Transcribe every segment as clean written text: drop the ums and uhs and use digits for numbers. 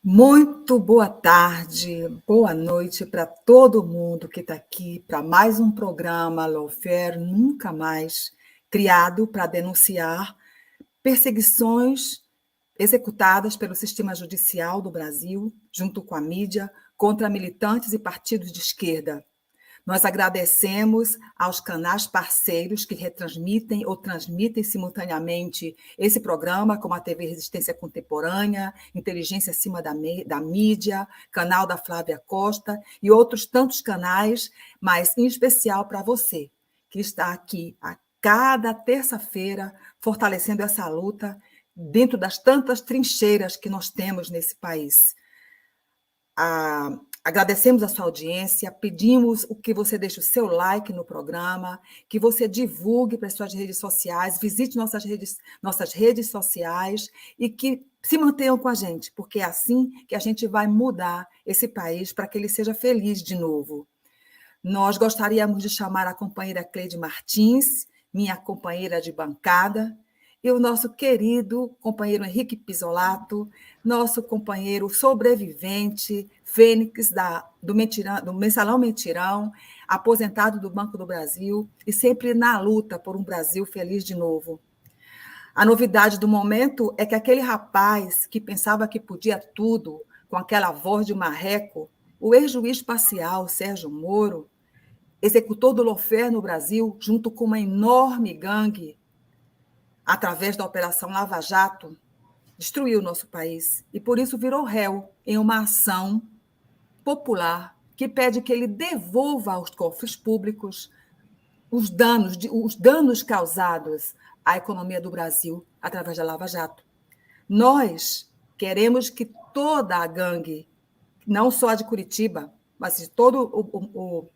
Muito boa tarde, boa noite para todo mundo que está aqui para mais um programa Lawfare Nunca Mais, criado para denunciar perseguições executadas pelo sistema judicial do Brasil, junto com a mídia, contra militantes e partidos de esquerda. Nós agradecemos aos canais parceiros que retransmitem ou transmitem simultaneamente esse programa, como a TV Resistência Contemporânea, Inteligência Acima da Mídia, canal da Flávia Costa e outros tantos canais, mas em especial para você, que está aqui a cada terça-feira fortalecendo essa luta dentro das tantas trincheiras que nós temos nesse país. Agradecemos a sua audiência, pedimos que você deixe o seu like no programa, que você divulgue para as suas redes sociais, visite nossas redes sociais e que se mantenham com a gente, porque é assim que a gente vai mudar esse país para que ele seja feliz de novo. Nós gostaríamos de chamar a companheira Cleide Martins, minha companheira de bancada, e o nosso querido companheiro Henrique Pisolato, nosso companheiro sobrevivente, Fênix do Mensalão Mentirão, aposentado do Banco do Brasil e sempre na luta por um Brasil feliz de novo. A novidade do momento é que aquele rapaz que pensava que podia tudo, com aquela voz de marreco, o ex-juiz parcial Sérgio Moro, executor do lawfare no Brasil, junto com uma enorme gangue, através da Operação Lava Jato, destruiu o nosso país e, por isso, virou réu em uma ação popular que pede que ele devolva aos cofres públicos os danos causados à economia do Brasil através da Lava Jato. Nós queremos que toda a gangue, não só a de Curitiba, mas de todo o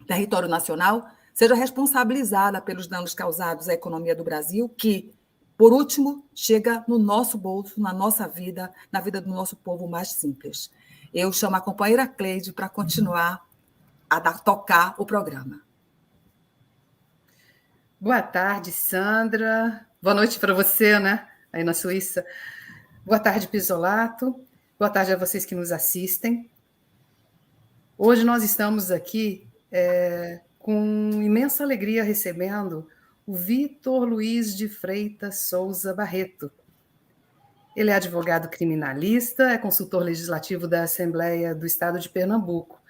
território nacional, seja responsabilizada pelos danos causados à economia do Brasil, que, por último, chega no nosso bolso, na nossa vida, na vida do nosso povo mais simples. Eu chamo a companheira Cleide para continuar a tocar o programa. Boa tarde, Sandra. Boa noite para você, né? Aí na Suíça. Boa tarde, Pisolato. Boa tarde a vocês que nos assistem. Hoje nós estamos aqui com imensa alegria recebendo o Vitor Luiz de Freitas Souza Barreto. Ele é advogado criminalista, é consultor legislativo da Assembleia do Estado de Pernambuco.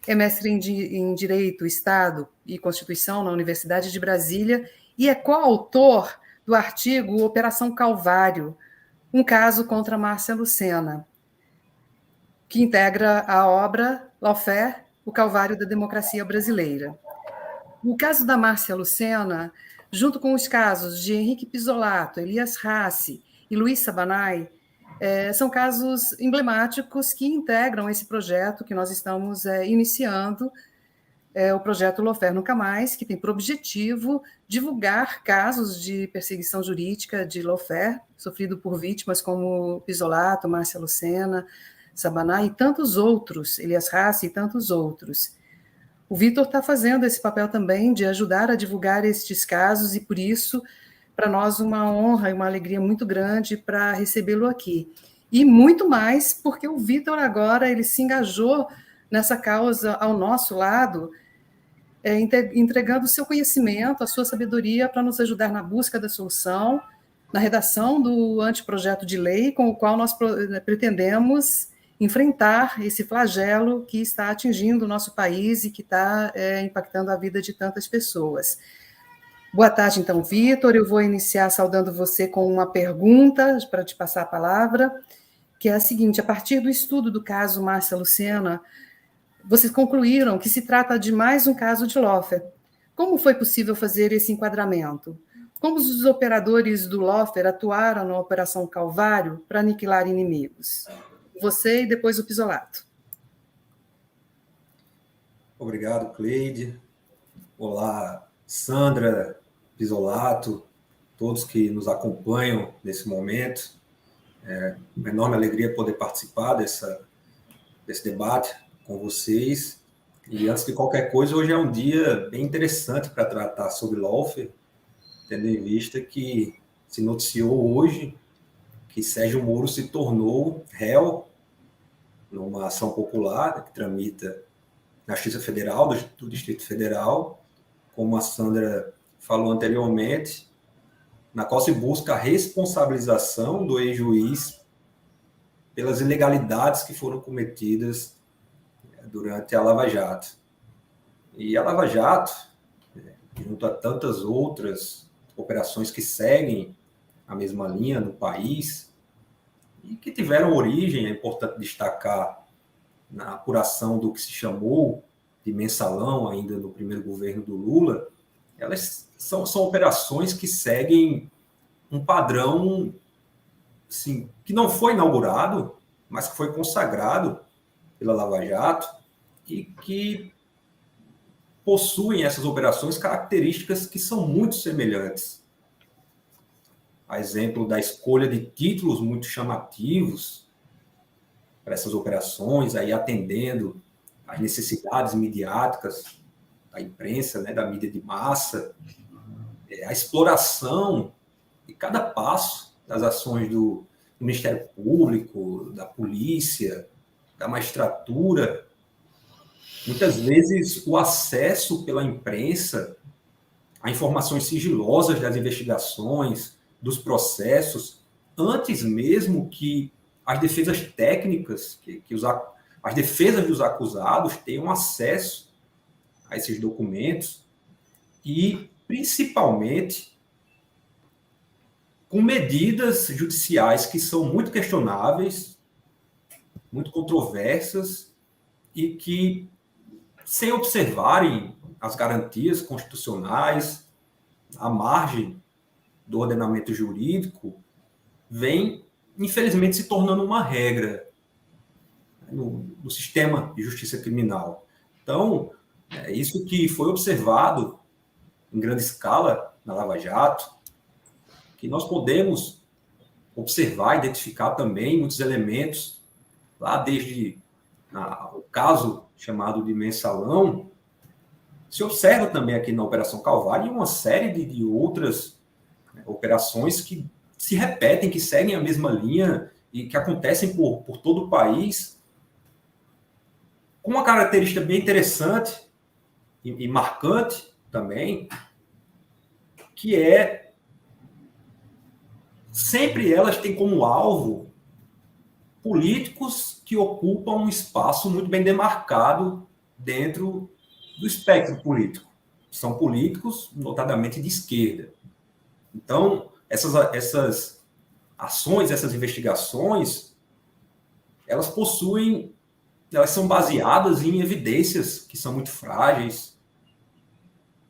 É mestre em Direito, Estado e Constituição na Universidade de Brasília e é coautor do artigo Operação Calvário, um caso contra Márcia Lucena, que integra a obra Lawfare, o Calvário da Democracia Brasileira. O caso da Márcia Lucena, junto com os casos de Henrique Pisolato, Elias Rassi e Luiz Sabanai, são casos emblemáticos que integram esse projeto que nós estamos iniciando, o projeto Lawfare Nunca Mais, que tem por objetivo divulgar casos de perseguição jurídica de lawfare, sofrido por vítimas como Pisolato, Márcia Lucena, Sabanai e tantos outros, Elias Rassi e tantos outros. O Vitor está fazendo esse papel também de ajudar a divulgar estes casos e, por isso, para nós uma honra e uma alegria muito grande para recebê-lo aqui. E muito mais porque o Vitor agora ele se engajou nessa causa ao nosso lado, entregando o seu conhecimento, a sua sabedoria para nos ajudar na busca da solução, na redação do anteprojeto de lei com o qual nós pretendemos enfrentar esse flagelo que está atingindo o nosso país e que está impactando a vida de tantas pessoas. Boa tarde, então, Vitor. Eu vou iniciar saudando você com uma pergunta para te passar a palavra, que é a seguinte: a partir do estudo do caso Márcia Lucena, vocês concluíram que se trata de mais um caso de lawfare. Como foi possível fazer esse enquadramento? Como os operadores do lawfare atuaram na Operação Calvário para aniquilar inimigos? Você e depois o Pisolato. Obrigado, Cleide. Olá, Sandra, Pisolato, todos que nos acompanham nesse momento. É uma enorme alegria poder participar desse debate com vocês. E antes de qualquer coisa, hoje é um dia bem interessante para tratar sobre lawfare, tendo em vista que se noticiou hoje que Sérgio Moro se tornou réu numa ação popular que tramita na Justiça Federal, do Distrito Federal, como a Sandra falou anteriormente, na qual se busca a responsabilização do ex-juiz pelas ilegalidades que foram cometidas durante a Lava Jato. E a Lava Jato, junto a tantas outras operações que seguem a mesma linha no país e que tiveram origem, é importante destacar, na apuração do que se chamou de mensalão ainda no primeiro governo do Lula, elas são operações que seguem um padrão assim, que não foi inaugurado, mas que foi consagrado pela Lava Jato e que possuem essas operações características que são muito semelhantes. A exemplo da escolha de títulos muito chamativos para essas operações, aí atendendo às necessidades midiáticas da imprensa, né, da mídia de massa, a exploração de cada passo das ações do Ministério Público, da polícia, da magistratura. Muitas vezes o acesso pela imprensa a informações sigilosas das investigações, dos processos, antes mesmo que as defesas técnicas, as defesas dos acusados tenham acesso a esses documentos e, principalmente, com medidas judiciais que são muito questionáveis, muito controversas e que, sem observarem as garantias constitucionais, à margem do ordenamento jurídico, vem, infelizmente, se tornando uma regra no sistema de justiça criminal. Então, é isso que foi observado em grande escala na Lava Jato, que nós podemos observar, identificar também muitos elementos, lá desde o caso chamado de mensalão, se observa também aqui na Operação Calvário e uma série de outras operações que se repetem, que seguem a mesma linha e que acontecem por todo o país, com uma característica bem interessante e marcante também, que é sempre elas têm como alvo políticos que ocupam um espaço muito bem demarcado dentro do espectro político. São políticos, notadamente de esquerda. Então, essas ações, essas investigações, elas são baseadas em evidências que são muito frágeis,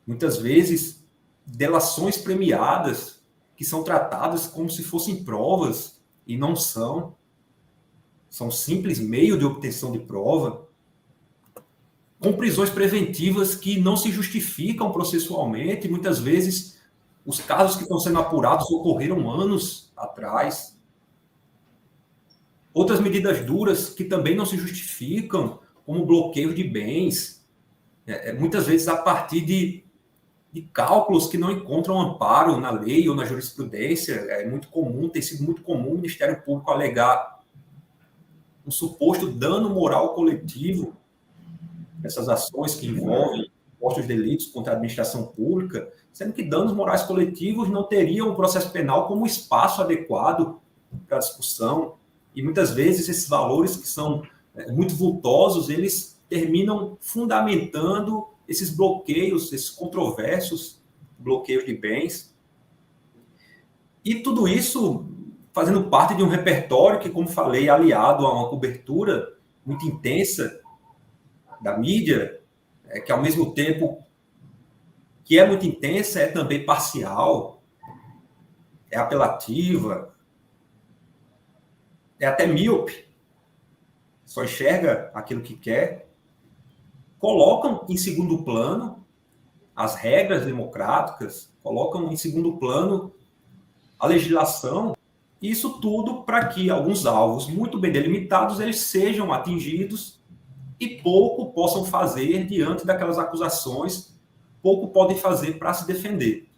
muitas vezes delações premiadas, que são tratadas como se fossem provas, e não são. São simples meio de obtenção de prova, com prisões preventivas que não se justificam processualmente, muitas vezes os casos que estão sendo apurados ocorreram anos atrás. Outras medidas duras que também não se justificam, como bloqueio de bens, muitas vezes a partir de cálculos que não encontram amparo na lei ou na jurisprudência. É muito comum, tem sido muito comum o Ministério Público alegar um suposto dano moral coletivo, essas ações que envolvem supostos delitos contra a administração pública, sendo que danos morais coletivos não teriam o processo penal como espaço adequado para a discussão. E muitas vezes esses valores que são muito vultosos, eles terminam fundamentando esses bloqueios, esses controversos bloqueios de bens. E tudo isso fazendo parte de um repertório que, como falei, aliado a uma cobertura muito intensa da mídia, que ao mesmo tempo que é muito intensa, é também parcial, é apelativa, é até míope, só enxerga aquilo que quer, colocam em segundo plano as regras democráticas, colocam em segundo plano a legislação, e isso tudo para que alguns alvos muito bem delimitados eles sejam atingidos e pouco possam fazer diante daquelas acusações, pouco podem fazer para se defender.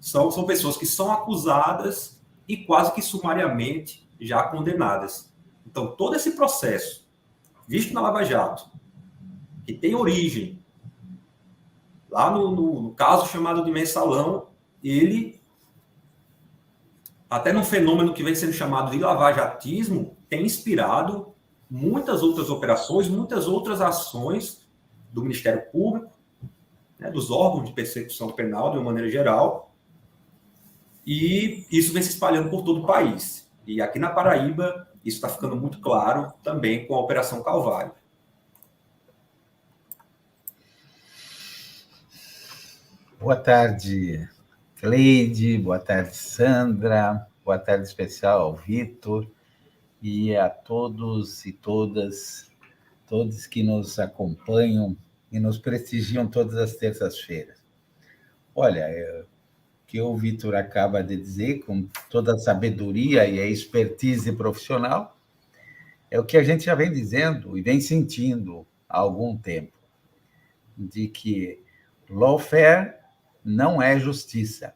São pessoas que são acusadas e quase que sumariamente já condenadas. Então, todo esse processo visto na Lava Jato, que tem origem lá no caso chamado de Mensalão, ele, até no fenômeno que vem sendo chamado de lavajatismo, tem inspirado muitas outras operações, muitas outras ações do Ministério Público, né, dos órgãos de persecução penal, de uma maneira geral, e isso vem se espalhando por todo o país. E aqui na Paraíba, isso está ficando muito claro também com a Operação Calvário. Boa tarde, Cleide, boa tarde, Sandra, boa tarde especial ao Vitor e a todos e todas, todos que nos acompanham e nos prestigiam todas as terças-feiras. Olha, o que o Vitor acaba de dizer, com toda a sabedoria e a expertise profissional, é o que a gente já vem dizendo e vem sentindo há algum tempo, de que lawfare não é justiça,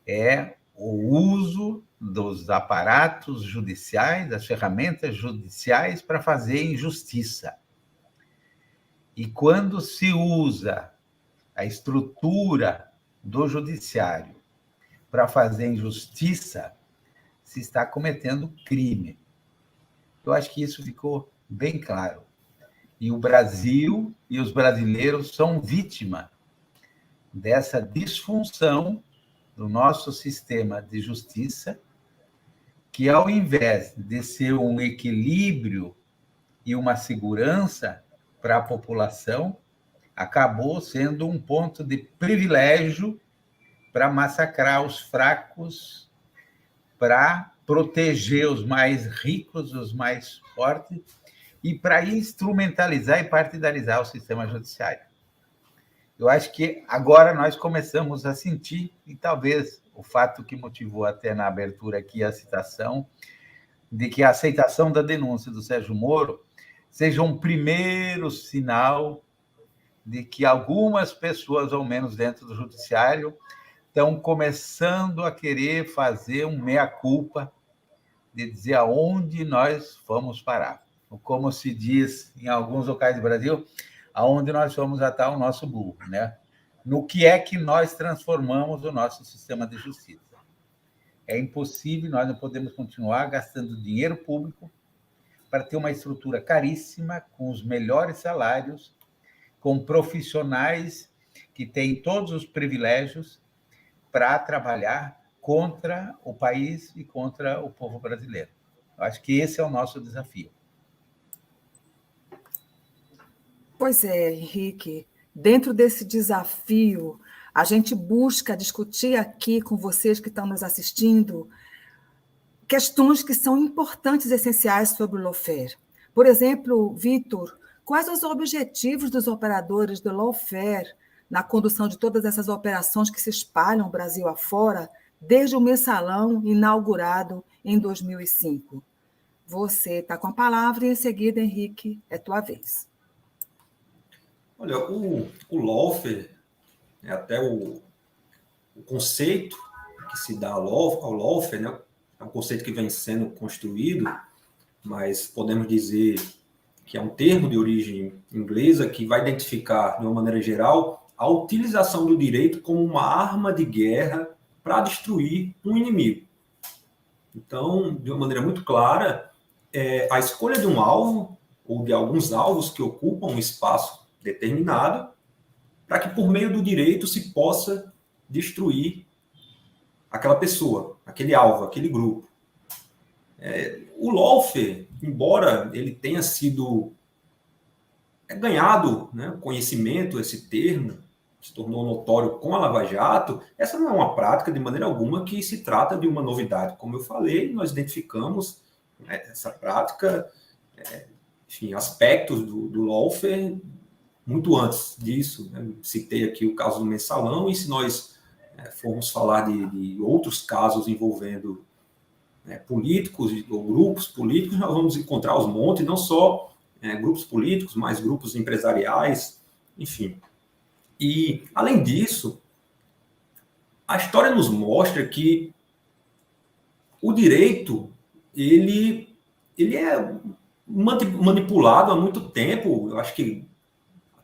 é o uso dos aparatos judiciais, das ferramentas judiciais para fazer injustiça. E quando se usa a estrutura do judiciário para fazer injustiça, se está cometendo crime. Eu acho que isso ficou bem claro. E o Brasil e os brasileiros são vítima dessa disfunção do nosso sistema de justiça, que, ao invés de ser um equilíbrio e uma segurança para a população, acabou sendo um ponto de privilégio para massacrar os fracos, para proteger os mais ricos, os mais fortes, e para instrumentalizar e partidarizar o sistema judiciário. Eu acho que agora nós começamos a sentir, e talvez o fato que motivou até na abertura aqui a citação, de que a aceitação da denúncia do Sérgio Moro seja um primeiro sinal de que algumas pessoas, ao menos dentro do judiciário, estão começando a querer fazer um meia-culpa de dizer aonde nós fomos parar. Como se diz em alguns locais do Brasil, aonde nós fomos atar o nosso burro, né? No que é que nós transformamos o nosso sistema de justiça. É impossível, nós não podemos continuar gastando dinheiro público para ter uma estrutura caríssima, com os melhores salários, com profissionais que têm todos os privilégios para trabalhar contra o país e contra o povo brasileiro. Eu acho que esse é o nosso desafio. Pois é, Henrique. Dentro desse desafio, a gente busca discutir aqui com vocês que estão nos assistindo questões que são importantes e essenciais sobre o lawfare. Por exemplo, Vitor, quais os objetivos dos operadores do lawfare na condução de todas essas operações que se espalham Brasil afora, desde o Mensalão inaugurado em 2005? Você está com a palavra e, em seguida, Henrique, é tua vez. Olha, o lawfare, até o conceito que se dá ao lawfare, né, é um conceito que vem sendo construído, mas podemos dizer que é um termo de origem inglesa que vai identificar, de uma maneira geral, a utilização do direito como uma arma de guerra para destruir um inimigo. Então, de uma maneira muito clara, a escolha de um alvo, ou de alguns alvos que ocupam um espaço determinado, para que por meio do direito se possa destruir aquela pessoa, aquele alvo, aquele grupo. O lawfare, embora ele tenha sido ganhado, né, conhecimento, esse termo se tornou notório com a Lava Jato, essa não é uma prática de maneira alguma que se trata de uma novidade. Como eu falei, nós identificamos, né, essa prática, enfim, aspectos do lawfare muito antes disso, né? Citei aqui o caso do Mensalão, e se nós formos falar de outros casos envolvendo, né, políticos ou grupos políticos, nós vamos encontrar os montes, não só grupos políticos, mas grupos empresariais, enfim. E, além disso, a história nos mostra que o direito, ele é manipulado há muito tempo. Eu acho que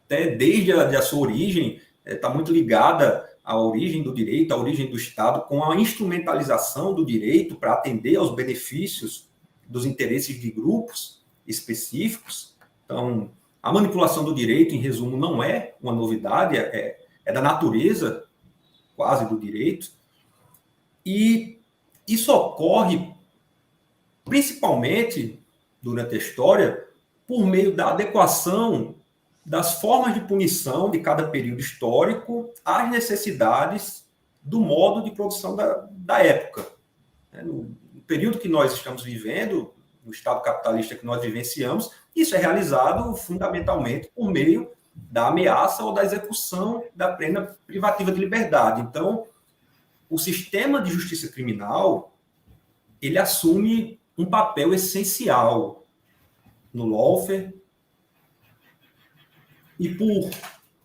até desde a sua origem está muito ligada à origem do direito, à origem do Estado, com a instrumentalização do direito para atender aos benefícios dos interesses de grupos específicos. Então, a manipulação do direito, em resumo, não é uma novidade, é da natureza quase do direito. E isso ocorre principalmente durante a história por meio da adequação das formas de punição de cada período histórico às necessidades do modo de produção da época. No período que nós estamos vivendo, no Estado capitalista que nós vivenciamos, isso é realizado fundamentalmente por meio da ameaça ou da execução da pena privativa de liberdade. Então, o sistema de justiça criminal, ele assume um papel essencial no lawfare e, por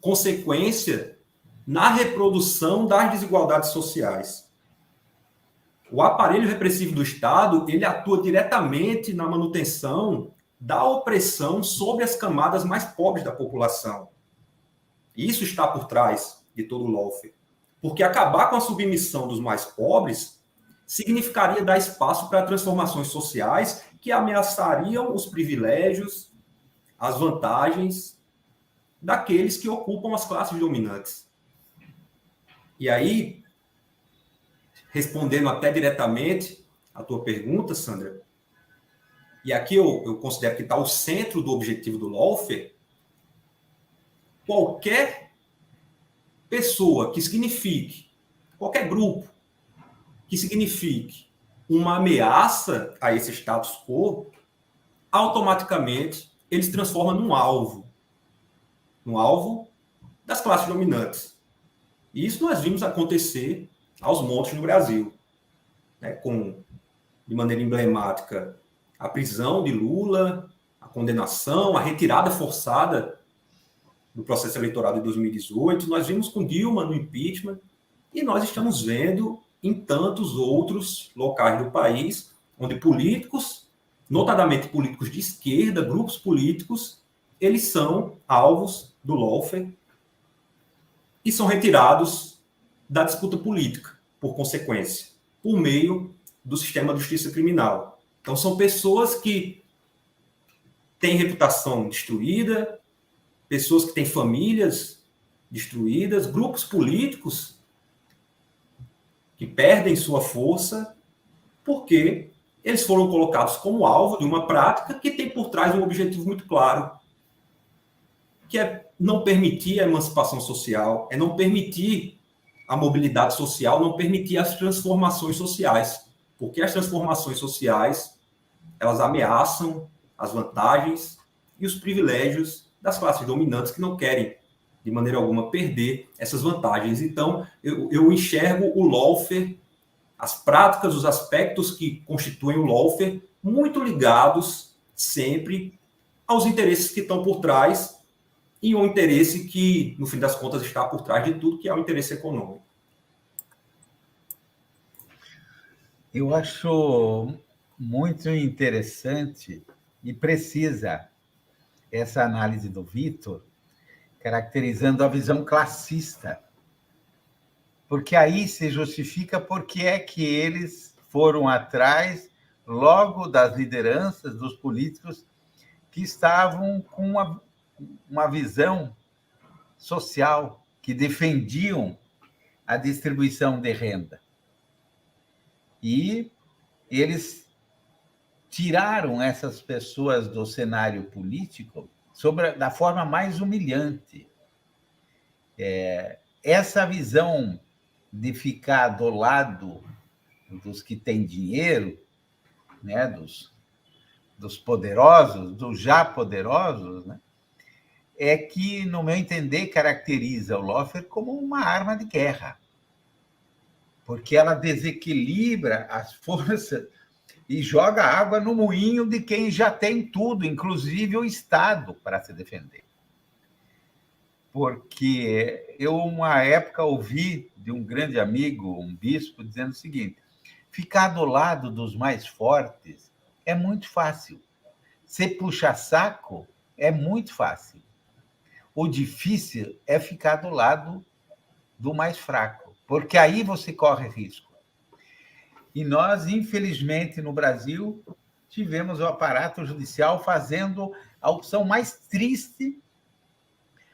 consequência, na reprodução das desigualdades sociais. O aparelho repressivo do Estado, ele atua diretamente na manutenção da opressão sobre as camadas mais pobres da população. Isso está por trás de todo o lawfare. Porque acabar com a submissão dos mais pobres significaria dar espaço para transformações sociais que ameaçariam os privilégios, as vantagens daqueles que ocupam as classes dominantes. E aí, respondendo até diretamente à tua pergunta, Sandra, e aqui eu considero que está o centro do objetivo do lawfare, qualquer pessoa que signifique, qualquer grupo que signifique uma ameaça a esse status quo, automaticamente ele se transforma num alvo das classes dominantes. E isso nós vimos acontecer aos montes no Brasil, né, de maneira emblemática, a prisão de Lula, a condenação, a retirada forçada do processo eleitoral de 2018, nós vimos com Dilma no impeachment, e nós estamos vendo em tantos outros locais do país, onde políticos, notadamente políticos de esquerda, grupos políticos, eles são alvos do lawfare e são retirados da disputa política, por consequência, por meio do sistema de justiça criminal. Então, são pessoas que têm reputação destruída, pessoas que têm famílias destruídas, grupos políticos que perdem sua força porque eles foram colocados como alvo de uma prática que tem por trás um objetivo muito claro, que é não permitir a emancipação social, é não permitir a mobilidade social, não permitir as transformações sociais, porque as transformações sociais, elas ameaçam as vantagens e os privilégios das classes dominantes que não querem, de maneira alguma, perder essas vantagens. Então, eu enxergo o lawfare, as práticas, os aspectos que constituem o lawfare, muito ligados sempre aos interesses que estão por trás e um interesse que, no fim das contas, está por trás de tudo, que é o interesse econômico. Eu acho muito interessante e precisa essa análise do Vitor, caracterizando a visão classista, porque aí se justifica por que é que eles foram atrás logo das lideranças dos políticos que estavam com uma visão social, que defendiam a distribuição de renda. E eles tiraram essas pessoas do cenário político da forma mais humilhante. Essa visão de ficar do lado dos que têm dinheiro, né, dos poderosos, dos já poderosos, né, é que, no meu entender, caracteriza o lawfare como uma arma de guerra, porque ela desequilibra as forças e joga água no moinho de quem já tem tudo, inclusive o Estado, para se defender. Porque eu, uma época, ouvi de um grande amigo, um bispo, dizendo o seguinte: ficar do lado dos mais fortes é muito fácil. ser puxa-saco é muito fácil. O difícil é ficar do lado do mais fraco, porque aí você corre risco. E nós, infelizmente, no Brasil, tivemos o aparato judicial fazendo a opção mais triste,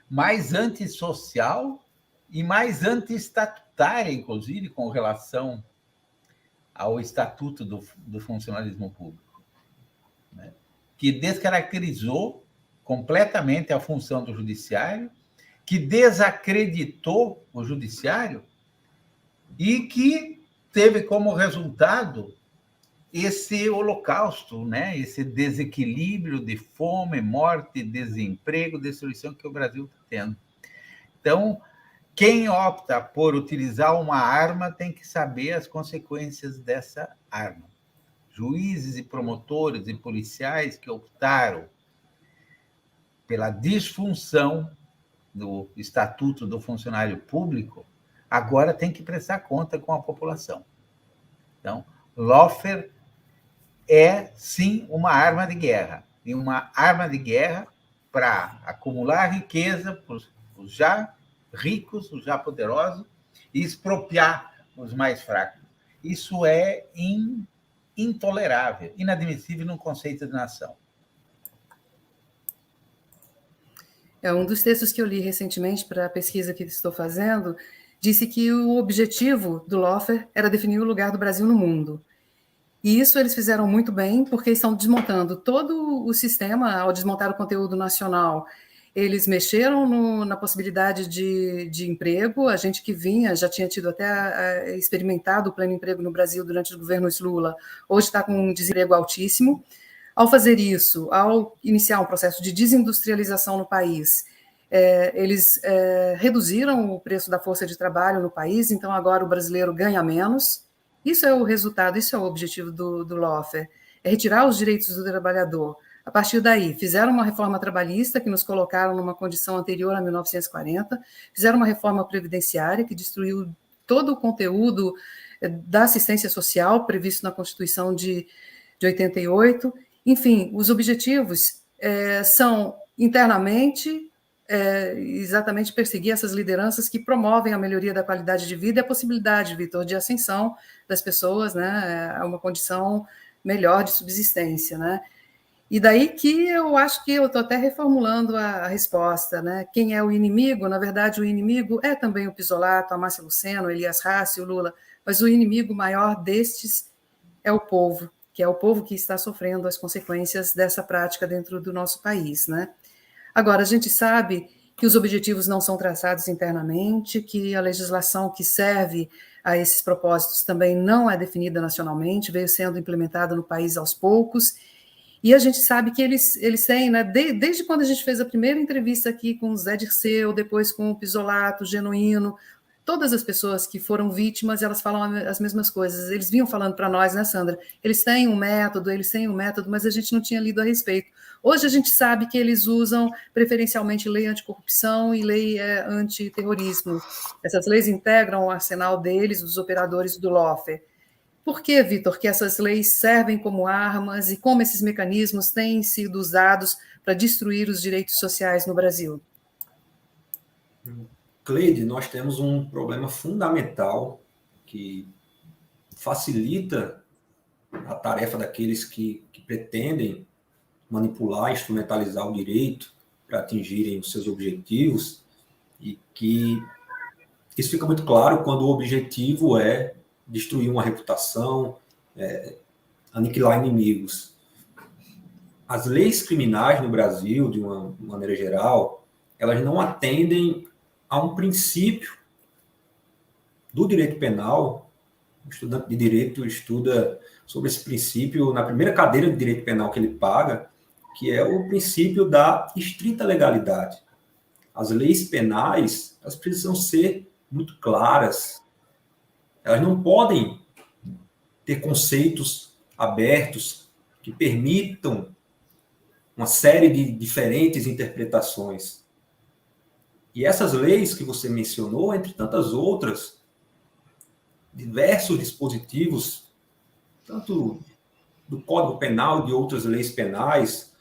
mais antissocial e mais anti-estatutária, inclusive, com relação ao Estatuto do Funcionalismo Público, né? Que descaracterizou completamente a função do judiciário, que desacreditou o judiciário e que teve como resultado esse holocausto, né? Esse desequilíbrio de fome, morte, desemprego, destruição que o Brasil está tendo. Então, quem opta por utilizar uma arma tem que saber as consequências dessa arma. Juízes e promotores e policiais que optaram pela disfunção do Estatuto do Funcionário Público agora tem que prestar conta com a população. Então, lawfare é, sim, uma arma de guerra. E uma arma de guerra para acumular riqueza para os já ricos, os já poderosos, e expropriar os mais fracos. Isso é intolerável, inadmissível num conceito de nação. Um dos textos que eu li recentemente para a pesquisa que estou fazendo disse que o objetivo do lawfare era definir o lugar do Brasil no mundo. E isso eles fizeram muito bem, porque estão desmontando todo o sistema. Ao desmontar o conteúdo nacional, eles mexeram na possibilidade de emprego. A gente que já tinha tido até experimentado o pleno emprego no Brasil durante os governos Lula, hoje está com um desemprego altíssimo. Ao fazer isso, ao iniciar um processo de desindustrialização no país, eles reduziram o preço da força de trabalho no país, então agora o brasileiro ganha menos. Isso é o resultado, isso é o objetivo do lawfare, é retirar os direitos do trabalhador. A partir daí, fizeram uma reforma trabalhista que nos colocaram numa condição anterior a 1940, fizeram uma reforma previdenciária que destruiu todo o conteúdo da assistência social previsto na Constituição de 88. Enfim, os objetivos são internamente exatamente perseguir essas lideranças que promovem a melhoria da qualidade de vida e a possibilidade, Vitor, de ascensão das pessoas, né, a uma condição melhor de subsistência, né? E daí que eu acho que eu estou até reformulando a resposta, né? Quem é o inimigo? Na verdade, o inimigo é também o Pisolato, a Márcia Luceno, o Elias Rassi, o Lula, mas o inimigo maior destes é o povo, que é o povo que está sofrendo as consequências dessa prática dentro do nosso país, né? Agora, a gente sabe que os objetivos não são traçados internamente, que a legislação que serve a esses propósitos também não é definida nacionalmente, veio sendo implementada no país aos poucos, e a gente sabe que eles têm, né, desde quando a gente fez a primeira entrevista aqui com o Zé Dirceu, depois com o Pisolato, Genuíno, todas as pessoas que foram vítimas, elas falam as mesmas coisas. Eles vinham falando para nós, né, Sandra? Eles têm um método, mas a gente não tinha lido a respeito. Hoje a gente sabe que eles usam preferencialmente lei anticorrupção e lei antiterrorismo. Essas leis integram o arsenal deles, dos operadores do lawfare. Por que, Vitor, que essas leis servem como armas e como esses mecanismos têm sido usados para destruir os direitos sociais no Brasil? Cleide, nós temos um problema fundamental que facilita a tarefa daqueles que pretendem manipular, instrumentalizar o direito para atingirem os seus objetivos, e que isso fica muito claro quando o objetivo é destruir uma reputação, aniquilar inimigos. As leis criminais no Brasil, de uma maneira geral, elas não atendem a um princípio do direito penal. O estudante de direito estuda sobre esse princípio na primeira cadeira de direito penal que ele paga, que é o princípio da estrita legalidade. As leis penais, elas precisam ser muito claras. Elas não podem ter conceitos abertos que permitam uma série de diferentes interpretações. E essas leis que você mencionou, entre tantas outras, diversos dispositivos, tanto do Código Penal e de outras leis penais,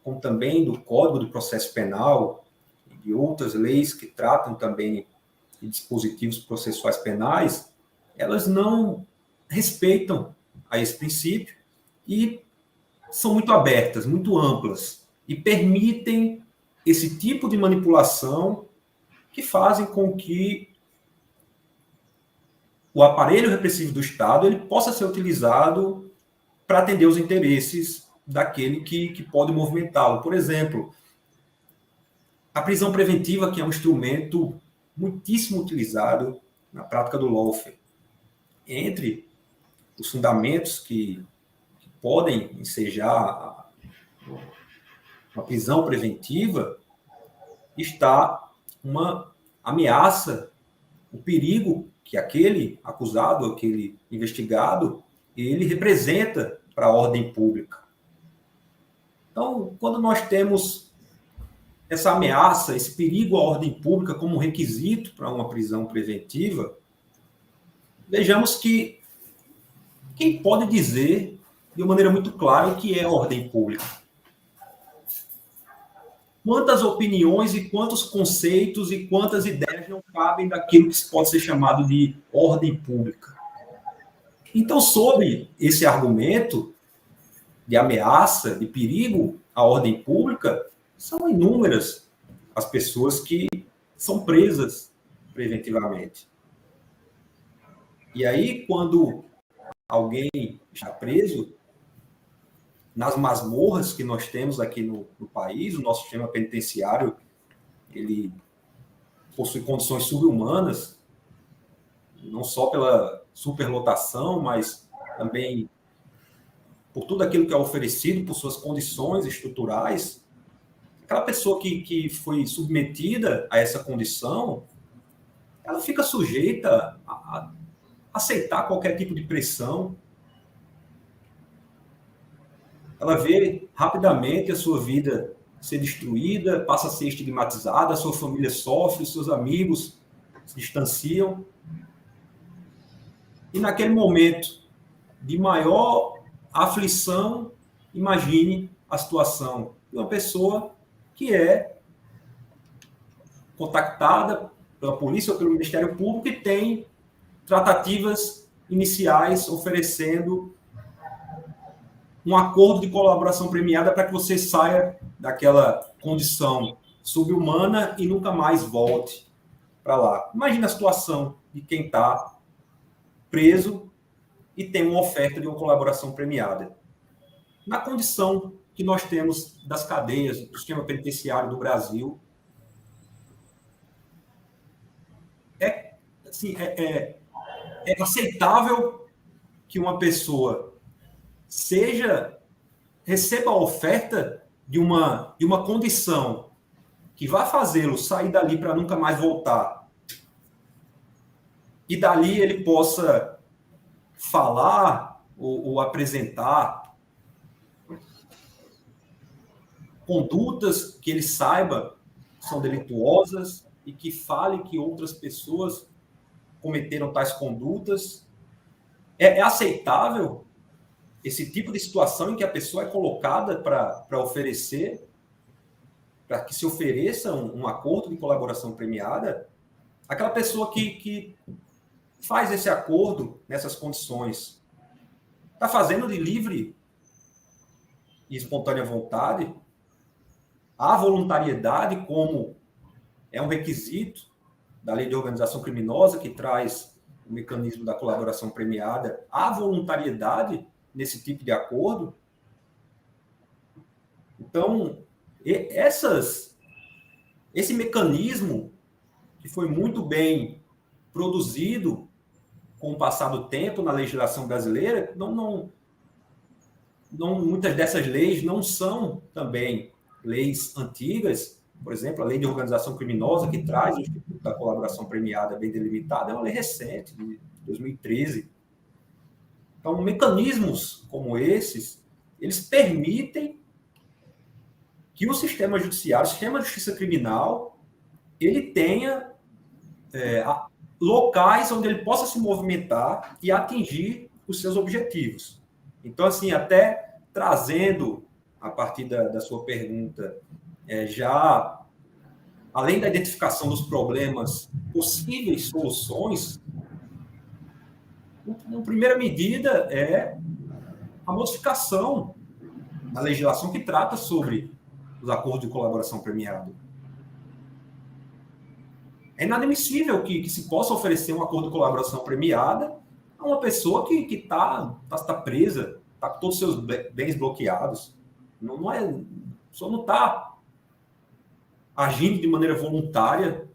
como também do Código de Processo Penal e de outras leis que tratam também de dispositivos processuais penais, elas não respeitam a esse princípio e são muito abertas, muito amplas, e permitem esse tipo de manipulação que fazem com que o aparelho repressivo do Estado ele possa ser utilizado para atender os interesses daquele que pode movimentá-lo. Por exemplo, a prisão preventiva, que é um instrumento muitíssimo utilizado na prática do lawfare. Entre os fundamentos que podem ensejar uma prisão preventiva está uma ameaça, o perigo que aquele acusado, aquele investigado, ele representa para a ordem pública. Então, quando nós temos essa ameaça, esse perigo à ordem pública como um requisito para uma prisão preventiva, vejamos que quem pode dizer de uma maneira muito clara o que é ordem pública? Quantas opiniões e quantos conceitos e quantas ideias não cabem daquilo que pode ser chamado de ordem pública? Então, sob esse argumento de ameaça, de perigo à ordem pública, são inúmeras as pessoas que são presas preventivamente. E aí, quando alguém está preso, nas masmorras que nós temos aqui no país, o nosso sistema penitenciário, ele possui condições subhumanas, não só pela superlotação, mas também por tudo aquilo que é oferecido, por suas condições estruturais. Aquela pessoa que foi submetida a essa condição, ela fica sujeita a aceitar qualquer tipo de pressão. Ela vê rapidamente a sua vida ser destruída, passa a ser estigmatizada, a sua família sofre, seus amigos se distanciam. E naquele momento de maior aflição, imagine a situação de uma pessoa que é contactada pela polícia ou pelo Ministério Público e tem tratativas iniciais oferecendo um acordo de colaboração premiada para que você saia daquela condição subhumana e nunca mais volte para lá. Imagina a situação de quem está preso e tem uma oferta de uma colaboração premiada. Na condição que nós temos das cadeias, do sistema penitenciário do Brasil, é aceitável que uma pessoa receba a oferta de uma condição que vai fazê-lo sair dali para nunca mais voltar. E dali ele possa falar ou apresentar condutas que ele saiba são delituosas e que fale que outras pessoas cometeram tais condutas. É aceitável esse tipo de situação em que a pessoa é colocada para oferecer, para que se ofereça um acordo de colaboração premiada? Aquela pessoa que faz esse acordo nessas condições está fazendo de livre e espontânea vontade? A voluntariedade, como é um requisito da lei de organização criminosa que traz o mecanismo da colaboração premiada, há voluntariedade nesse tipo de acordo? Então, esse mecanismo que foi muito bem produzido com o passar do tempo na legislação brasileira, muitas dessas leis não são também leis antigas. Por exemplo, a lei de organização criminosa, que traz o Instituto da Colaboração Premiada bem delimitado, é uma lei recente, de 2013. Então, mecanismos como esses, eles permitem que o sistema judiciário, o sistema de justiça criminal, ele tenha locais onde ele possa se movimentar e atingir os seus objetivos. Então, assim, até trazendo a partir da sua pergunta, já, além da identificação dos problemas, possíveis soluções, uma primeira medida é a modificação da legislação que trata sobre os acordos de colaboração premiada. É inadmissível que se possa oferecer um acordo de colaboração premiada a uma pessoa que está presa, está com todos os seus bens bloqueados. A pessoa não está agindo de maneira voluntária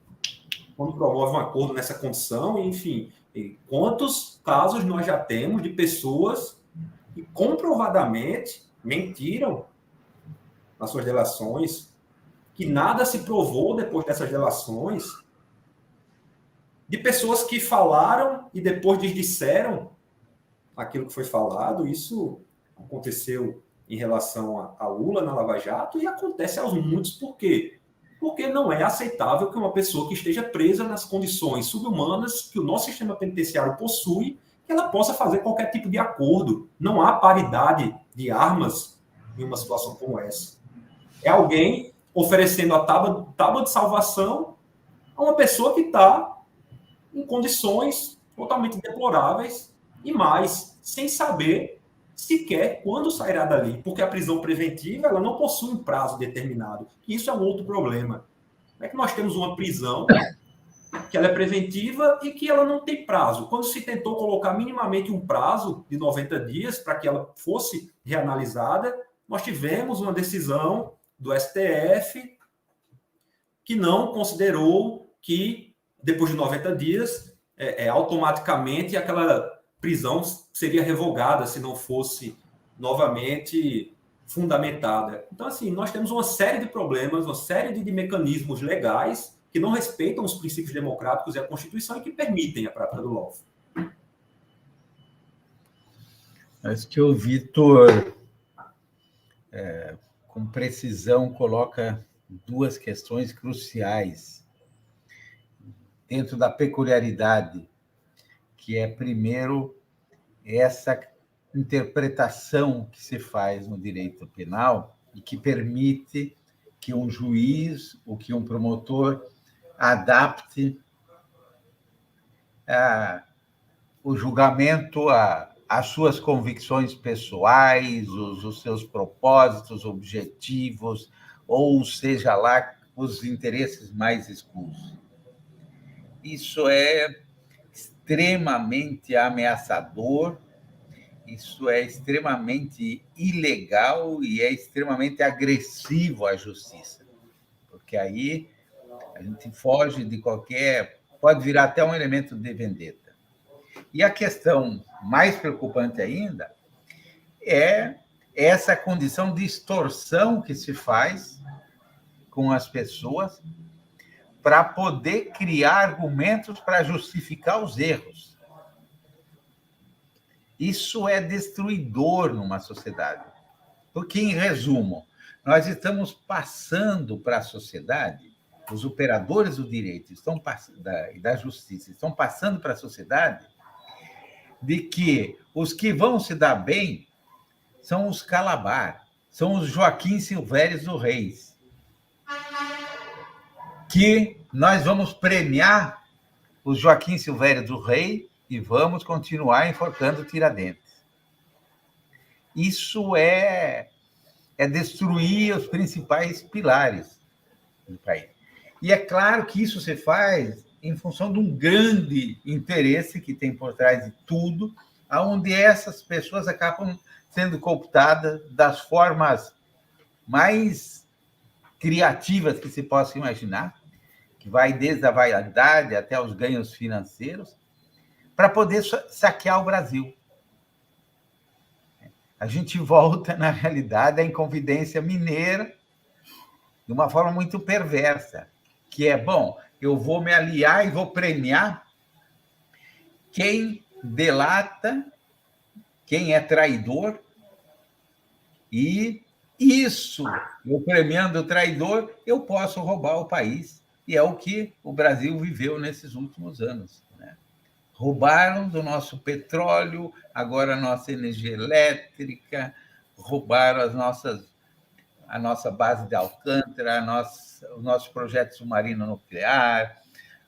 quando promove um acordo nessa condição, enfim. E quantos casos nós já temos de pessoas que comprovadamente mentiram nas suas delações, que nada se provou depois dessas delações, de pessoas que falaram e depois desdisseram aquilo que foi falado. Isso aconteceu em relação a Lula na Lava Jato e acontece aos muitos. Por quê? Porque não é aceitável que uma pessoa que esteja presa nas condições subhumanas que o nosso sistema penitenciário possui, que ela possa fazer qualquer tipo de acordo. Não há paridade de armas em uma situação como essa. É alguém oferecendo a tábua de salvação a uma pessoa que está em condições totalmente deploráveis e mais, sem saber sequer quando sairá dali, porque a prisão preventiva ela não possui um prazo determinado. Isso é um outro problema. É que nós temos uma prisão que ela é preventiva e que ela não tem prazo. Quando se tentou colocar minimamente um prazo de 90 dias para que ela fosse reanalisada, nós tivemos uma decisão do STF que não considerou que depois de 90 dias, automaticamente aquela prisão seria revogada se não fosse novamente fundamentada. Então, assim, nós temos uma série de problemas, uma série de mecanismos legais que não respeitam os princípios democráticos e a Constituição e que permitem a prática do lawfare. Acho que o Vitor, com precisão, coloca duas questões cruciais dentro da peculiaridade, que é, primeiro, essa interpretação que se faz no direito penal e que permite que um juiz ou que um promotor adapte o julgamento às suas convicções pessoais, os seus propósitos, objetivos, ou seja lá, os interesses mais escusos. Isso é extremamente ameaçador, isso é extremamente ilegal e é extremamente agressivo à justiça, porque aí a gente foge de qualquer... pode virar até um elemento de vendetta. E a questão mais preocupante ainda é essa condição de extorsão que se faz com as pessoas para poder criar argumentos para justificar os erros. Isso é destruidor numa sociedade. Porque, em resumo, nós estamos passando para a sociedade, os operadores do direito e da justiça estão passando para a sociedade de que os que vão se dar bem são os Calabar, são os Joaquim Silvério do Reis, que nós vamos premiar os Joaquim Silvério do Rei e vamos continuar enforcando Tiradentes. Isso é destruir os principais pilares do país. E é claro que isso se faz em função de um grande interesse que tem por trás de tudo, onde essas pessoas acabam sendo cooptadas das formas mais criativas que se possa imaginar, que vai desde a vaidade até os ganhos financeiros, para poder saquear o Brasil. A gente volta, na realidade, à Inconfidência Mineira de uma forma muito perversa, que é, bom, eu vou me aliar e vou premiar quem delata, quem é traidor, e isso, eu premiando o traidor, eu posso roubar o país. E é o que o Brasil viveu nesses últimos anos, né? Roubaram do nosso petróleo, agora a nossa energia elétrica, roubaram as nossas a nossa base de Alcântara, o nosso projeto submarino nuclear,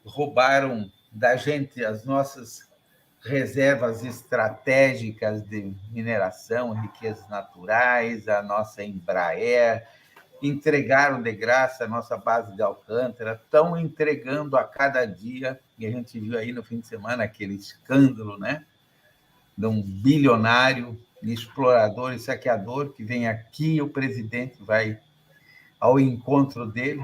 roubaram da gente as nossas reservas estratégicas de mineração, riquezas naturais, a nossa Embraer, entregaram de graça a nossa base de Alcântara, estão entregando a cada dia, e a gente viu aí no fim de semana aquele escândalo, né, de um bilionário, explorador e saqueador que vem aqui, o presidente vai ao encontro dele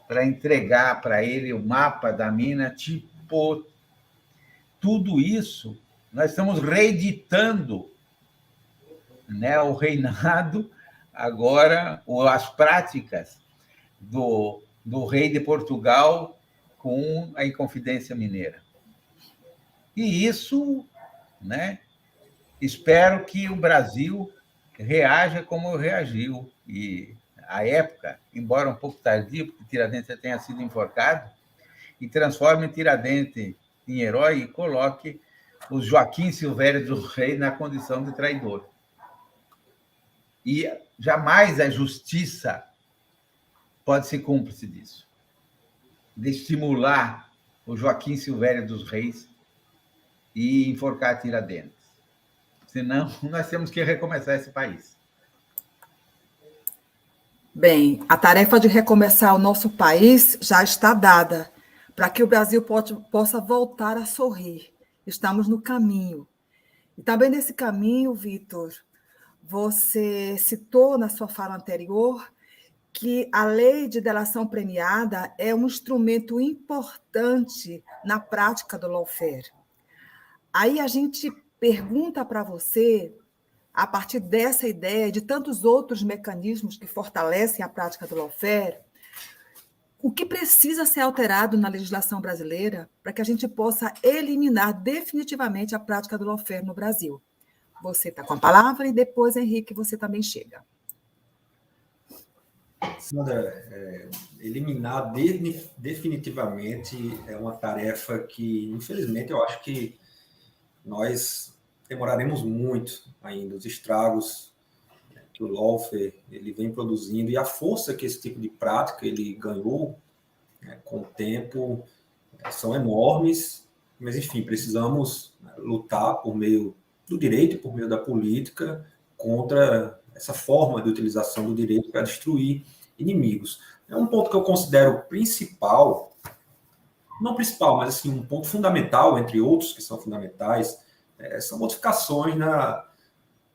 para entregar para ele o mapa da mina, tipo, tudo isso nós estamos reeditando, né, o reinado, agora as práticas do rei de Portugal com a Inconfidência Mineira. E isso, né, espero que o Brasil reaja como reagiu. E a época, embora um pouco tardio, porque Tiradentes tenha sido enforcado, e transforme Tiradentes em herói e coloque o Joaquim Silvério dos Reis na condição de traidor. E jamais a justiça pode ser cúmplice disso, de estimular o Joaquim Silvério dos Reis e enforcar Tiradentes. Senão, nós temos que recomeçar esse país. Bem, a tarefa de recomeçar o nosso país já está dada, para que o Brasil possa voltar a sorrir. Estamos no caminho. E também nesse caminho, Vitor, você citou na sua fala anterior que a lei de delação premiada é um instrumento importante na prática do lawfare. Aí a gente pergunta para você, a partir dessa ideia e de tantos outros mecanismos que fortalecem a prática do lawfare, o que precisa ser alterado na legislação brasileira para que a gente possa eliminar definitivamente a prática do lawfare no Brasil? Você está com a palavra e depois, Henrique, você também chega. Sandra, eliminar definitivamente é uma tarefa que, infelizmente, eu acho que nós demoraremos muito ainda. Os estragos que o lawfare ele vem produzindo e a força que esse tipo de prática ele ganhou, né, com o tempo são enormes, mas, enfim, precisamos lutar por meio do direito, por meio da política, contra essa forma de utilização do direito para destruir inimigos. É um ponto que eu considero principal, não principal, mas assim, um ponto fundamental, entre outros que são fundamentais, são modificações na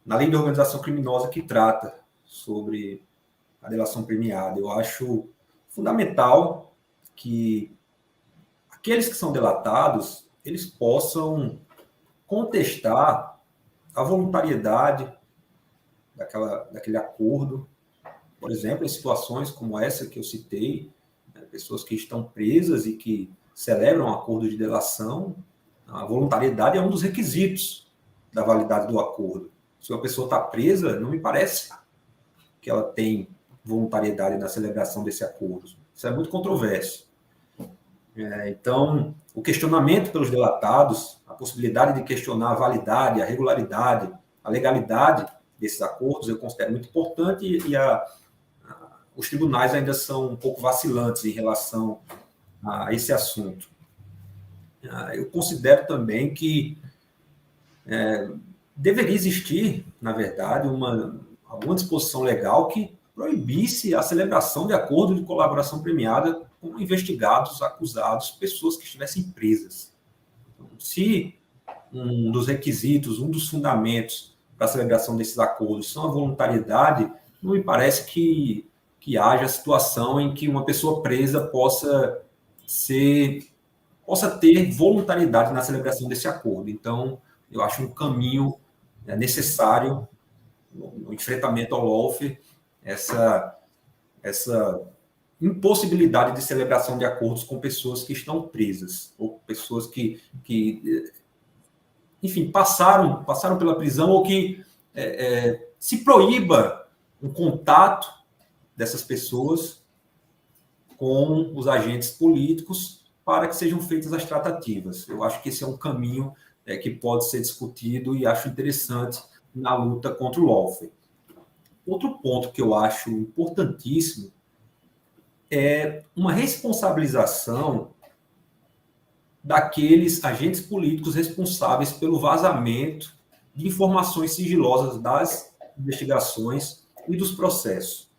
lei de organização criminosa que trata sobre a delação premiada. Eu acho fundamental que aqueles que são delatados, eles possam contestar a voluntariedade daquele acordo. Por exemplo, em situações como essa que eu citei, né, pessoas que estão presas e que celebram um acordo de delação, a voluntariedade é um dos requisitos da validade do acordo. Se uma pessoa está presa, não me parece que ela tem voluntariedade na celebração desse acordo. Isso é muito controverso. Então, o questionamento pelos delatados, a possibilidade de questionar a validade, a regularidade, a legalidade desses acordos, eu considero muito importante e os tribunais ainda são um pouco vacilantes em relação a esse assunto. Eu considero também que deveria existir, na verdade, alguma disposição legal que proibisse a celebração de acordo de colaboração premiada com investigados, acusados, pessoas que estivessem presas. Então, se um dos requisitos, um dos fundamentos para a celebração desses acordos são a voluntariedade, não me parece que haja situação em que uma pessoa presa possa ter voluntariedade na celebração desse acordo. Então, eu acho um caminho necessário no enfrentamento ao lawfare, essa impossibilidade de celebração de acordos com pessoas que estão presas, ou pessoas que enfim, passaram pela prisão, ou que se proíba um contato dessas pessoas com os agentes políticos para que sejam feitas as tratativas. Eu acho que esse é um caminho que pode ser discutido e acho interessante na luta contra o lawfare. outro ponto que eu acho importantíssimo é uma responsabilização daqueles agentes políticos responsáveis pelo vazamento de informações sigilosas das investigações e dos processos.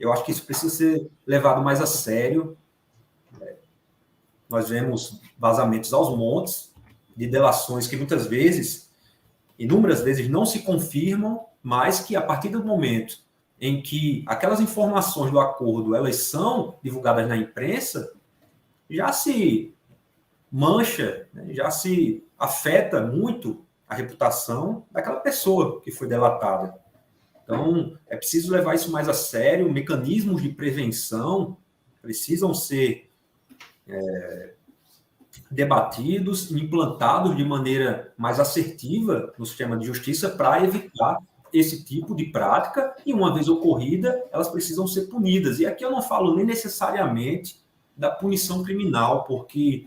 Eu acho que isso precisa ser levado mais a sério. Nós vemos vazamentos aos montes de delações que muitas vezes, inúmeras vezes, não se confirmam, mas que a partir do momento em que aquelas informações do acordo elas são divulgadas na imprensa, já se mancha, né, já se afeta muito a reputação daquela pessoa que foi delatada. Então, é preciso levar isso mais a sério, mecanismos de prevenção precisam ser debatidos e implantados de maneira mais assertiva no sistema de justiça para evitar esse tipo de prática e, uma vez ocorrida, elas precisam ser punidas. E aqui eu não falo nem necessariamente da punição criminal, porque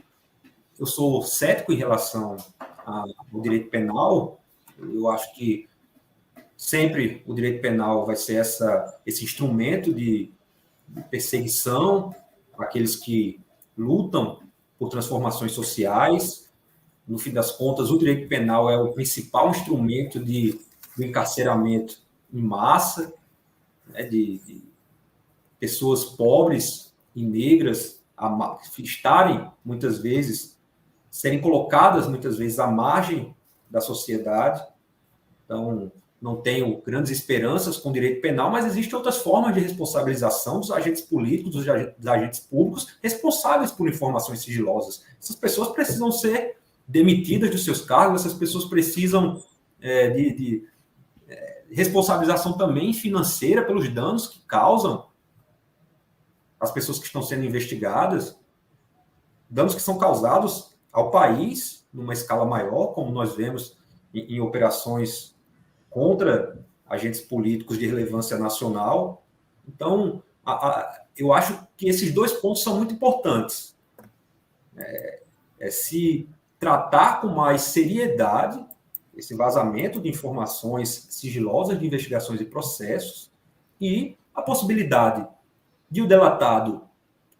eu sou cético em relação ao direito penal. Eu acho que sempre o direito penal vai ser esse instrumento de perseguição àqueles que lutam por transformações sociais. No fim das contas, o direito penal é o principal instrumento do encarceramento em massa, né, de pessoas pobres e negras estarem, muitas vezes, serem colocadas, muitas vezes, à margem da sociedade. Então, não tenho grandes esperanças com o direito penal, mas existem outras formas de responsabilização dos agentes políticos, dos agentes públicos responsáveis por informações sigilosas. Essas pessoas precisam ser demitidas dos seus cargos, essas pessoas precisam de responsabilização também financeira pelos danos que causam às pessoas que estão sendo investigadas, danos que são causados ao país numa escala maior, como nós vemos em operações contra agentes políticos de relevância nacional. Então, eu acho que esses dois pontos são muito importantes. Se tratar com mais seriedade esse vazamento de informações sigilosas de investigações e processos e a possibilidade de o delatado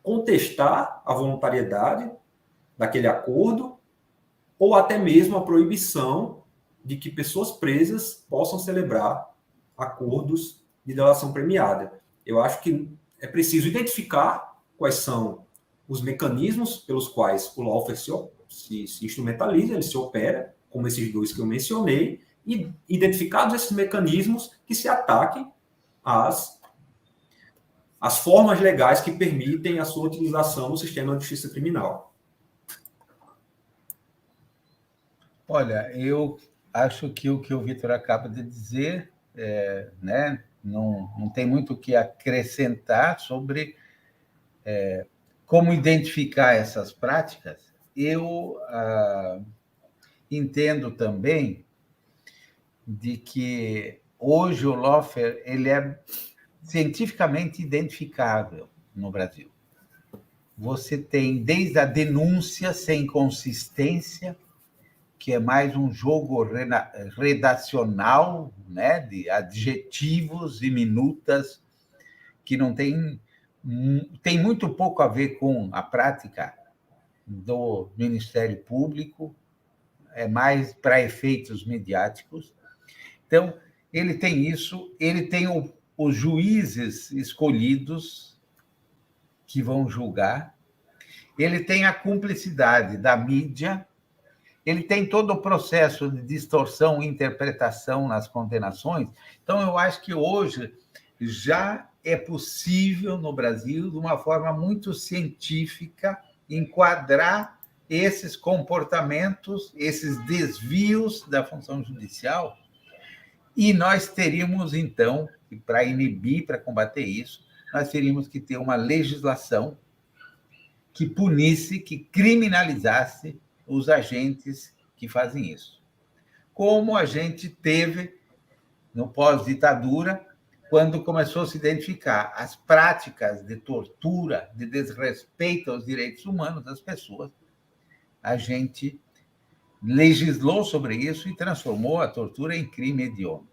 contestar a voluntariedade daquele acordo ou até mesmo a proibição de que pessoas presas possam celebrar acordos de delação premiada. Eu acho que é preciso identificar quais são os mecanismos pelos quais o lawfare se instrumentaliza, ele se opera, como esses dois que eu mencionei, e identificados esses mecanismos que se ataquem às formas legais que permitem a sua utilização no sistema de justiça criminal. Olha, eu acho que o que o Vitor acaba de dizer né, não tem muito o que acrescentar sobre como identificar essas práticas. Eu entendo também de que hoje o lawfare ele é cientificamente identificável no Brasil. Você tem desde a denúncia sem consistência, que é mais um jogo redacional, né, de adjetivos e minutas, que não tem muito pouco a ver com a prática do Ministério Público, é mais para efeitos mediáticos. Então, ele tem isso, ele tem os juízes escolhidos que vão julgar, ele tem a cumplicidade da mídia, ele tem todo o processo de distorção e interpretação nas condenações. Então, eu acho que hoje já é possível, no Brasil, de uma forma muito científica, enquadrar esses comportamentos, esses desvios da função judicial, e nós teríamos, então, para inibir, para combater isso, nós teríamos que ter uma legislação que punisse, que criminalizasse os agentes que fazem isso. Como a gente teve no pós-ditadura, quando começou a se identificar as práticas de tortura, de desrespeito aos direitos humanos das pessoas, a gente legislou sobre isso e transformou a tortura em crime hediondo.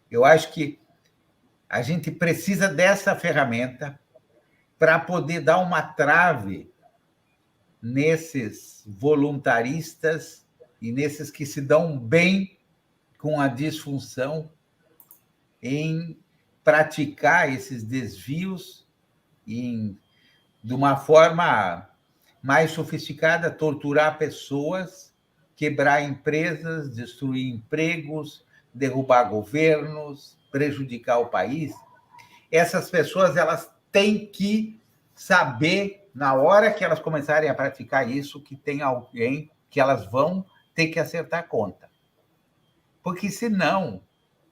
Eu acho que A gente precisa dessa ferramenta para poder dar uma trave nesses voluntaristas e nesses que se dão bem com a disfunção em praticar esses desvios de uma forma mais sofisticada, torturar pessoas, quebrar empresas, destruir empregos, derrubar governos, prejudicar o país. Essas pessoas elas têm que saber, na hora que elas começarem a praticar isso, que tem alguém que elas vão ter que acertar a conta. Porque, senão,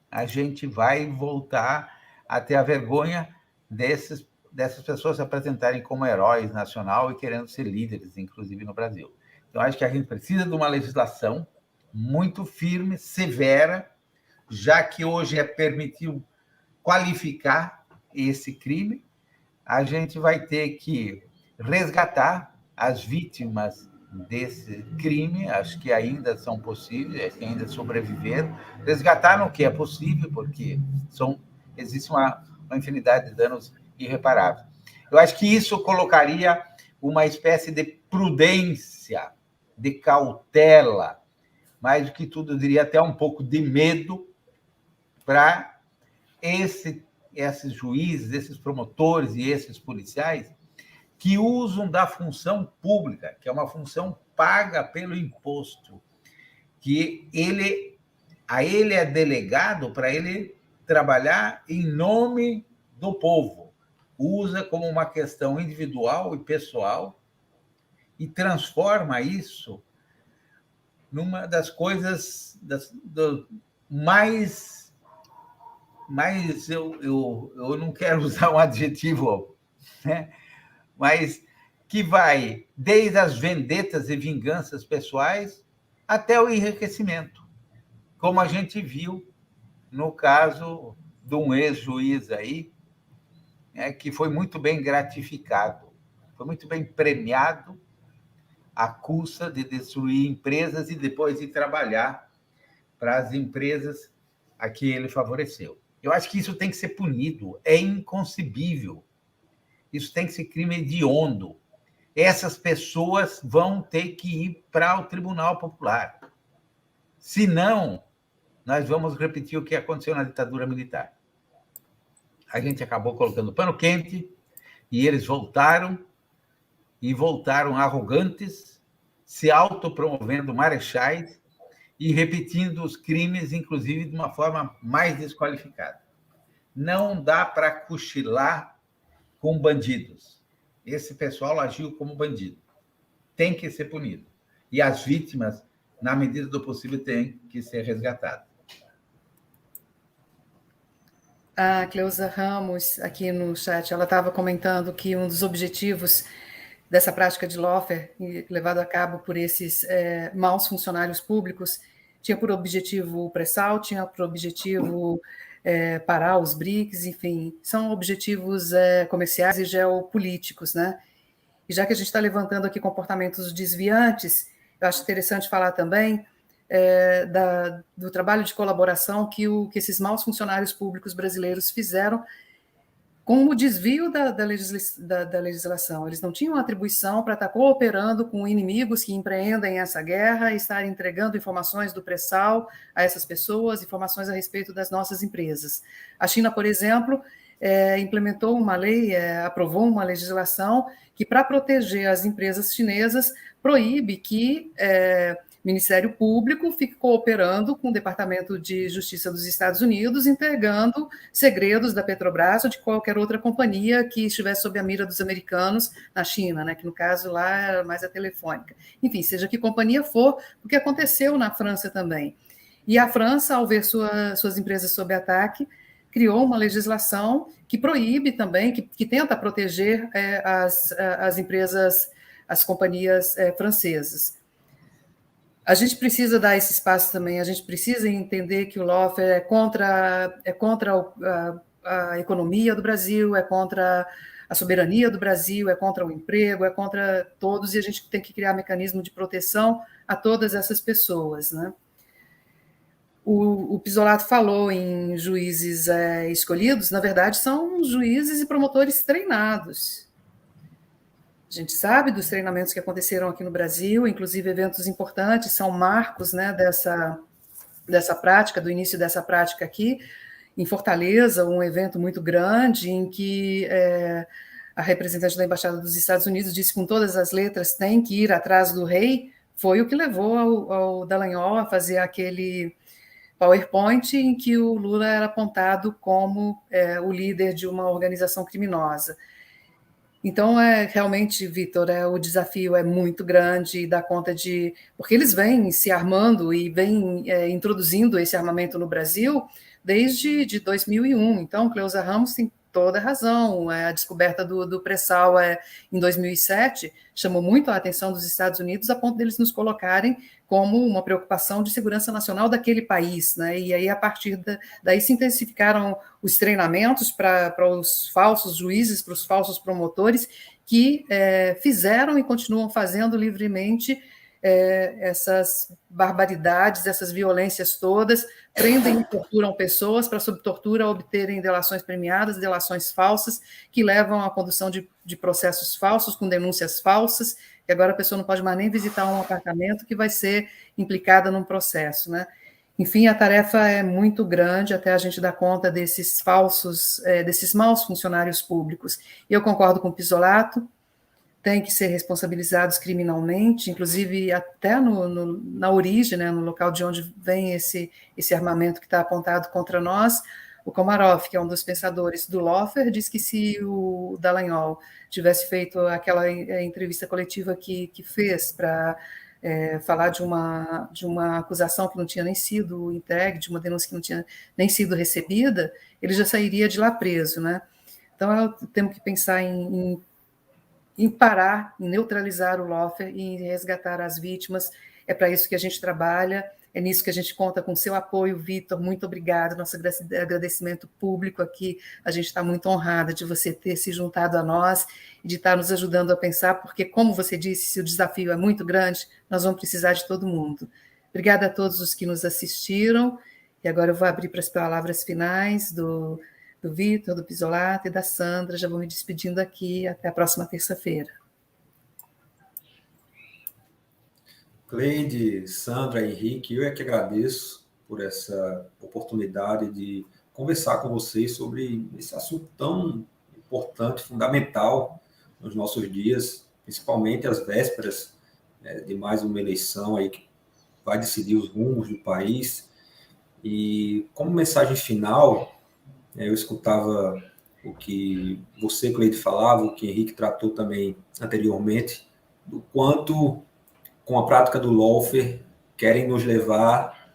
a gente vai voltar a ter a vergonha dessas pessoas se apresentarem como heróis nacional e querendo ser líderes, inclusive no Brasil. Então, acho que a gente precisa de uma legislação muito firme, severa, já que hoje é permitido qualificar esse crime, a gente vai ter que resgatar as vítimas desse crime, acho que ainda são possíveis, que ainda sobreviveram, resgatar no que é possível, porque existe uma infinidade de danos irreparáveis. Eu acho que isso colocaria uma espécie de prudência, de cautela, mais do que tudo, eu diria até um pouco de medo para esses juízes, esses promotores e esses policiais que usam da função pública, que é uma função paga pelo imposto, que a ele é delegado para ele trabalhar em nome do povo. Usa como uma questão individual e pessoal e transforma isso numa das coisas mais eu não quero usar um adjetivo, né? Mas que vai desde as vendetas e vinganças pessoais até o enriquecimento, como a gente viu no caso de um ex-juiz aí, né, que foi muito bem gratificado, foi muito bem premiado à custa de destruir empresas e depois de trabalhar para as empresas a que ele favoreceu. Eu acho que isso tem que ser punido, é inconcebível. Isso tem que ser crime hediondo. Essas pessoas vão ter que ir para o Tribunal Popular. Senão, nós vamos repetir o que aconteceu na ditadura militar. A gente acabou colocando pano quente e eles voltaram arrogantes, se autopromovendo marechais e repetindo os crimes, inclusive, de uma forma mais desqualificada. Não dá para cochilar com bandidos. Esse pessoal agiu como bandido. Tem que ser punido. E as vítimas, na medida do possível, têm que ser resgatadas. A Cleusa Ramos, aqui no chat, ela estava comentando que um dos objetivos dessa prática de lawfare, levado a cabo por esses maus funcionários públicos, tinha por objetivo o pré-sal, tinha por objetivo parar os BRICS, enfim, são objetivos comerciais e geopolíticos, né? E já que a gente está levantando aqui comportamentos desviantes, eu acho interessante falar também do trabalho de colaboração que esses maus funcionários públicos brasileiros fizeram com o desvio da legislação. Eles não tinham atribuição para estar cooperando com inimigos que empreendem essa guerra e estar entregando informações do pré-sal a essas pessoas, informações a respeito das nossas empresas. A China, por exemplo, implementou uma lei, aprovou uma legislação que, para proteger as empresas chinesas, proíbe que o Ministério Público fique cooperando com o Departamento de Justiça dos Estados Unidos, entregando segredos da Petrobras ou de qualquer outra companhia que estivesse sob a mira dos americanos na China, né, que no caso lá era mais a Telefônica. Enfim, seja que companhia for, o que aconteceu na França também. E a França, ao ver suas empresas sob ataque, criou uma legislação que proíbe também, que tenta proteger as empresas, as companhias francesas. A gente precisa dar esse espaço também, a gente precisa entender que o lawfare é contra a economia do Brasil, é contra a soberania do Brasil, é contra o emprego, é contra todos, e a gente tem que criar mecanismo de proteção a todas essas pessoas, né? O Pisolato falou em juízes escolhidos, na verdade, são juízes e promotores treinados. A gente sabe dos treinamentos que aconteceram aqui no Brasil, inclusive eventos importantes, são marcos, né, dessa prática, do início dessa prática aqui, em Fortaleza, um evento muito grande, em que a representante da Embaixada dos Estados Unidos disse com todas as letras, tem que ir atrás do rei, foi o que levou ao Dallagnol a fazer aquele PowerPoint em que o Lula era apontado como o líder de uma organização criminosa. Então, realmente, Vitor, o desafio é muito grande e dá conta de... Porque eles vêm se armando e vêm introduzindo esse armamento no Brasil desde 2001. Então, Cleusa Ramos tem toda a razão. A descoberta do pré-sal em 2007 chamou muito a atenção dos Estados Unidos a ponto deles nos colocarem como uma preocupação de segurança nacional daquele país, né? E aí, a partir daí, se intensificaram os treinamentos para os falsos juízes, para os falsos promotores, que fizeram e continuam fazendo livremente essas barbaridades, essas violências todas, prendem e torturam pessoas para, sob tortura, obterem delações premiadas, delações falsas, que levam à condução de processos falsos, com denúncias falsas, e agora a pessoa não pode mais nem visitar um apartamento que vai ser implicada num processo, né? Enfim, a tarefa é muito grande até a gente dar conta desses falsos, desses maus funcionários públicos. E eu concordo com o Pisolato, têm que ser responsabilizados criminalmente, inclusive até na origem, né, no local de onde vem esse armamento que está apontado contra nós. O Komarov, que é um dos pensadores do Lawfare, diz que se o Dallagnol tivesse feito aquela entrevista coletiva que fez para falar de uma acusação que não tinha nem sido entregue, de uma denúncia que não tinha nem sido recebida, ele já sairia de lá preso, né? Então, temos que pensar em parar, em neutralizar o Lawfare e em resgatar as vítimas. É para isso que a gente trabalha, é nisso que a gente conta com seu apoio, Vitor. Muito obrigado, nosso agradecimento público aqui. A gente está muito honrada de você ter se juntado a nós e de estar nos ajudando a pensar, porque, como você disse, se o desafio é muito grande, nós vamos precisar de todo mundo. Obrigada a todos os que nos assistiram, e agora eu vou abrir para as palavras finais do Vitor, do Pisolato e da Sandra. Já vou me despedindo aqui, até a próxima terça-feira. Cleide, Sandra, Henrique, eu é que agradeço por essa oportunidade de conversar com vocês sobre esse assunto tão importante, fundamental nos nossos dias, principalmente às vésperas de mais uma eleição aí que vai decidir os rumos do país. E como mensagem final, eu escutava o que você, Cleide, falava, o que Henrique tratou também anteriormente, do quanto, com a prática do lawfare, querem nos levar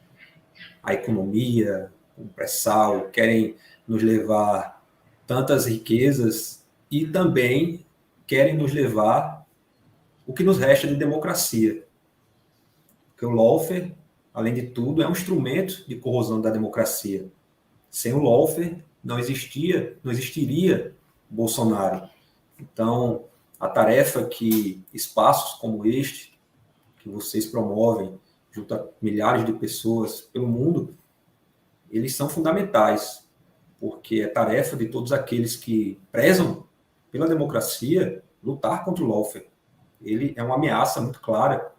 à economia, o pré-sal, querem nos levar tantas riquezas e também querem nos levar o que nos resta de democracia. Porque o lawfare, além de tudo, é um instrumento de corrosão da democracia. Sem o lawfare, não existiria Bolsonaro. Então, a tarefa que espaços como este, que vocês promovem, junto a milhares de pessoas pelo mundo, eles são fundamentais, porque é tarefa de todos aqueles que prezam pela democracia lutar contra o lawfare. Ele é uma ameaça muito clara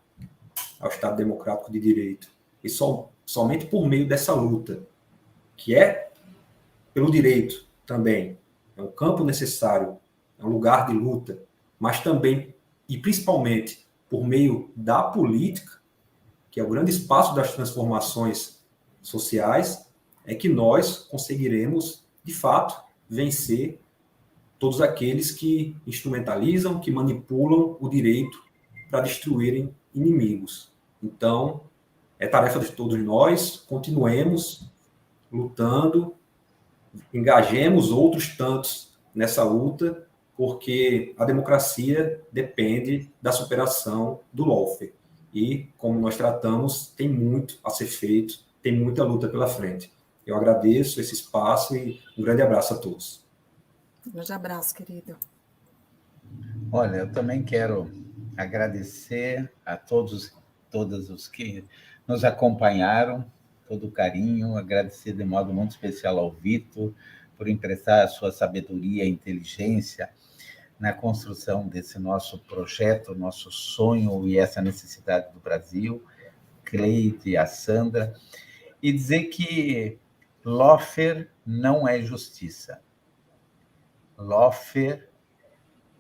ao Estado Democrático de Direito. E somente por meio dessa luta, que é pelo direito também, é um campo necessário, é um lugar de luta, mas também, e principalmente, por meio da política, que é o grande espaço das transformações sociais, é que nós conseguiremos, de fato, vencer todos aqueles que instrumentalizam, que manipulam o direito para destruírem inimigos. Então, é tarefa de todos nós, continuemos lutando, engajemos outros tantos nessa luta, porque a democracia depende da superação do lawfare. E, como nós tratamos, tem muito a ser feito, tem muita luta pela frente. Eu agradeço esse espaço e um grande abraço a todos. Um grande abraço, querido. Olha, eu também quero agradecer a todos os que nos acompanharam, todo o carinho, agradecer de modo muito especial ao Vitor por emprestar a sua sabedoria e inteligência na construção desse nosso projeto, nosso sonho e essa necessidade do Brasil, Cleide, a Sandra, e dizer que lawfare não é justiça. Lawfare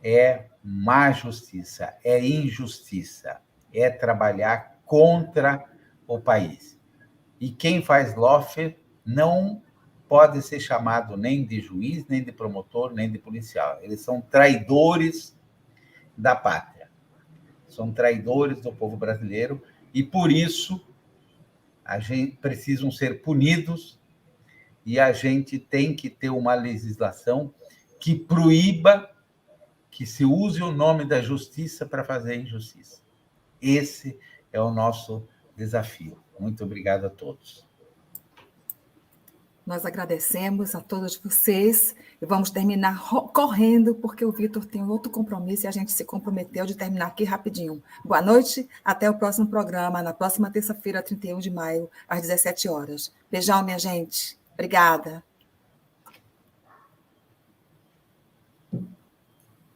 é má justiça, é injustiça, é trabalhar contra o país. E quem faz lawfare não pode ser chamado nem de juiz, nem de promotor, nem de policial. Eles são traidores da pátria, são traidores do povo brasileiro, e por isso a gente precisam ser punidos, e a gente tem que ter uma legislação que proíba que se use o nome da justiça para fazer injustiça. Esse é o nosso desafio. Muito obrigado a todos. Nós agradecemos a todos vocês e vamos terminar correndo, porque o Vitor tem outro compromisso e a gente se comprometeu de terminar aqui rapidinho. Boa noite, até o próximo programa, na próxima terça-feira, 31 de maio, às 17 horas. Beijão, minha gente. Obrigada.